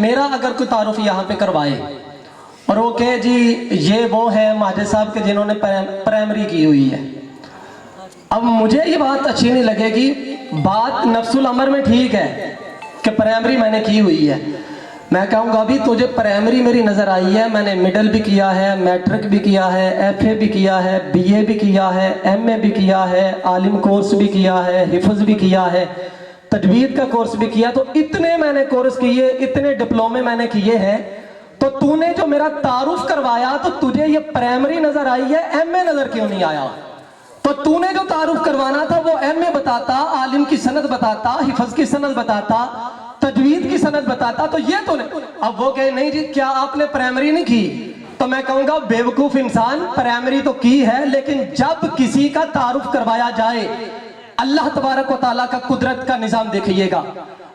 میرا اگر کوئی تعارف یہاں پہ کروائے اور وہ کہے جی یہ وہ ہے ماجد صاحب کے جنہوں نے پرائمری کی ہوئی ہے، اب مجھے یہ بات اچھی نہیں لگے گی. بات نفس الامر میں ٹھیک ہے کہ پرائمری میں نے کی ہوئی ہے، میں کہوں گا ابھی تجھے پرائمری میری نظر آئی ہے، میں نے مڈل بھی کیا ہے، میٹرک بھی کیا ہے، ایف اے بھی کیا ہے، بی اے بھی کیا ہے، ایم اے بھی کیا ہے، عالم کورس بھی کیا ہے، حفظ بھی کیا ہے، تجوید کا کورس بھی کیا، تو اتنے میں نے کورس کیے، اتنے ڈپلومے میں نے کیے ہیں. تو تو نے جو میرا تعارف کروایا تو تجھے یہ پرائمری نظر آئی ہے، ایم اے نظر کیوں نہیں آیا؟ تو نے جو تعارف کروانا تھا وہ ایم اے بتاتا، عالم کی سند بتاتا، حفظ کی سند بتاتا، تجوید کی سند بتاتا. تو یہ تو نہیں. اب وہ کہے نہیں جی کیا آپ نے پرائمری نہیں کی؟ تو میں کہوں گا بیوقوف انسان، پرائمری تو کی ہے لیکن جب کسی کا تعارف کروایا جائے، اللہ تبارک و تعالیٰ کا قدرت کا نظام دیکھئے گا.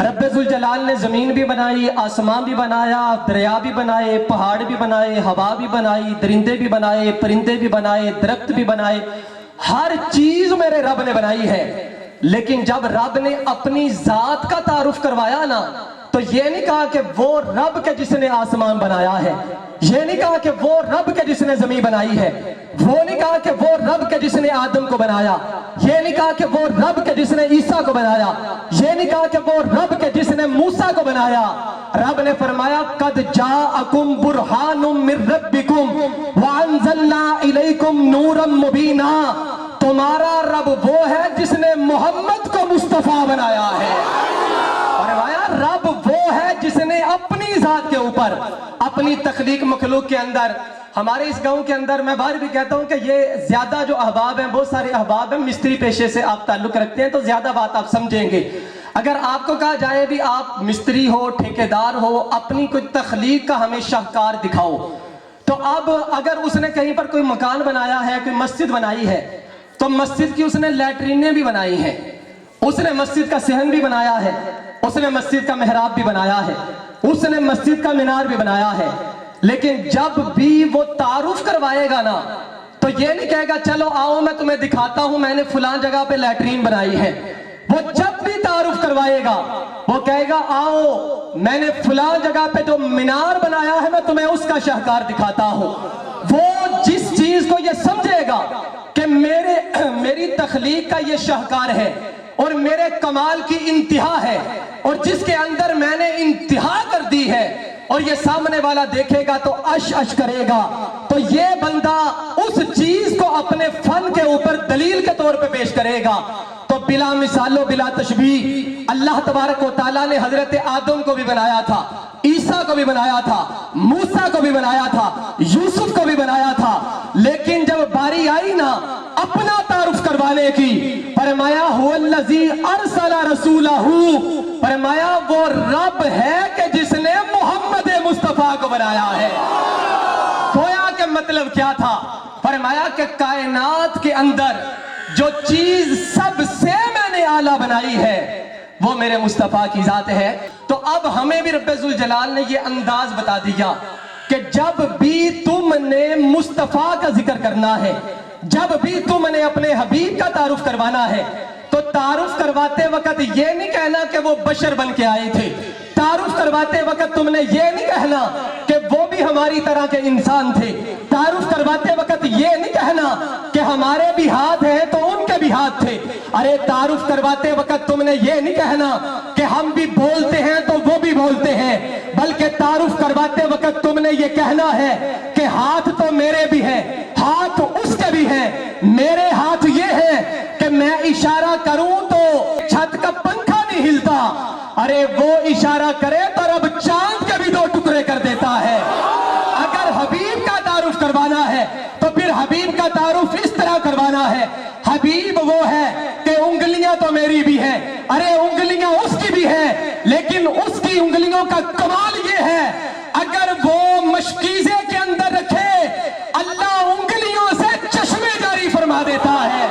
رب ذوالجلال نے زمین بھی بنائی، آسمان بھی بنایا، دریا بھی بنائے، پہاڑ بھی بنائے، ہوا بھی بنائی، درندے بھی بنائے، پرندے بھی بنائے، درخت بھی بنائے، ہر چیز میرے رب نے بنائی ہے. لیکن جب رب نے اپنی ذات کا تعارف کروایا نا تو یہ نہیں کہا کہ وہ رب کے جس نے آسمان بنایا ہے، یہ نہیں کہا کہ وہ رب کے جس نے زمین بنائی ہے، وہ نہیں کہا کہ وہ رب کے جس نے آدم کو بنایا، یہ نہیں کہا کہ وہ رب کے جس نے عیسیٰ کو بنایا، یہ نہیں کہا کہ وہ رب کے جس نے موسیٰ کو بنایا. رب نے فرمایا قد جاءکم برہان من ربکم وانزلنا الیکم نورا مبینا. تمہارا رب وہ ہے جس نے محمد کو مصطفیٰ بنایا ہے. فرمایا رب وہ ہے جس نے اپنی ذات کے اوپر، اپنی تخلیق مخلوق کے اندر. ہمارے اس گاؤں کے اندر میں باہر بھی کہتا ہوں کہ یہ زیادہ جو احباب ہیں، بہت سارے احباب ہیں مستری پیشے سے آپ تعلق رکھتے ہیں تو زیادہ بات آپ سمجھیں گے. اگر آپ کو کہا جائے بھی آپ مستری ہو، ٹھیکیدار ہو، اپنی کوئی تخلیق کا ہمیں شاہکار دکھاؤ، تو اب اگر اس نے کہیں پر کوئی مکان بنایا ہے، کوئی مسجد بنائی ہے، تو مسجد کی اس نے لیٹرینیں بھی بنائی ہیں، اس نے مسجد کا صحن بھی بنایا ہے، اس نے مسجد کا محراب بھی بنایا ہے، اس نے مسجد کا مینار بھی بنایا ہے. لیکن جب بھی وہ تعارف کروائے گا نا تو یہ نہیں کہے گا چلو آؤ میں تمہیں دکھاتا ہوں میں نے فلان جگہ پہ لیٹرین بنائی ہے. وہ جب بھی تعارف کروائے گا وہ کہے گا آؤ میں نے فلان جگہ پہ جو مینار بنایا ہے میں تمہیں اس کا شاہکار دکھاتا ہوں. وہ جس چیز کو یہ سمجھے گا کہ میری تخلیق کا یہ شاہکار ہے اور میرے کمال کی انتہا ہے اور جس کے اندر میں نے انتہا کر دی ہے، اور یہ سامنے والا دیکھے گا تو اش اش کرے گا، تو یہ بندہ اس چیز کو اپنے فن کے اوپر دلیل کے طور پہ پیش کرے گا. تو بلا مثال و بلا تشبیہ اللہ تبارک و تعالیٰ نے حضرت آدم کو بھی بنایا تھا، عیسیٰ کو بھی بنایا تھا، موسیٰ کو بھی بنایا تھا، یوسف کو بھی بنایا تھا. لیکن جب باری آئی نا اپنا تعارف کروانے کی، فرمایا هو الذی ارسل رسولہ، فرمایا وہ رب ہے کہ جس نے محمد مصطفیٰ کو بنایا ہے. گویا کہ مطلب کیا تھا؟ فرمایا کہ کائنات کے اندر جو چیز سب سے میں نے اعلیٰ بنائی ہے وہ میرے مصطفیٰ کی ذات ہے. تو اب ہمیں بھی رب ذوالجلال نے یہ انداز بتا دیا کہ جب بھی تم نے مصطفیٰ کا ذکر کرنا ہے، جب بھی تم نے اپنے حبیب کا تعارف کروانا ہے تو تعارف کرواتے وقت یہ نہیں کہنا کہ وہ بشر بن کے آئے تھے. تعارف کرواتے وقت تم نے یہ نہیں کہنا کہ وہ بھی ہماری طرح کے انسان تھے. تعارف کرواتے وقت یہ نہیں کہنا کہ ہمارے بھی ہاتھ ہیں تو ان کے بھی ہاتھ تھے. ارے تعارف کرواتے وقت تم نے یہ نہیں کہنا کہ ہم بھی بولتے ہیں تو وہ بھی بولتے ہیں، بلکہ تعارف کرواتے وقت تم نے یہ کہنا ہے کہ ہاتھ تو میرے بھی ہیں، ہاتھ اس کے بھی ہیں. میرے ہاتھ یہ ہے کہ میں اشارہ کروں تو چھت کا پنکھا نہیں ہلتا، ارے وہ اشارہ کرے تو رب چاند کے بھی 2 ٹکڑے کر دیتا ہے. اگر حبیب کا تعارف کروانا ہے تو پھر حبیب کا تعارف اس طرح کروانا ہے. حبیب وہ ہے کہ انگلیاں تو میری بھی ہیں، ارے انگلیاں اس کی بھی ہیں، لیکن اس کی انگلیوں کا کمال یہ ہے اگر وہ مشکیزے کے اندر رکھے اللہ انگلیوں سے چشمے جاری فرما دیتا ہے.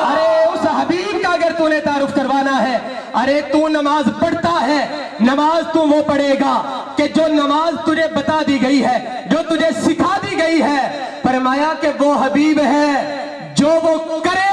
ارے اس حبیب کا اگر تو نے تعارف کروانا ہے، ارے تو نماز پڑھتا ہے، نماز تو وہ پڑھے گا کہ جو نماز تجھے بتا دی گئی ہے، جو تجھے سکھا دی گئی ہے. فرمایا کہ وہ حبیب ہے جو وہ کرے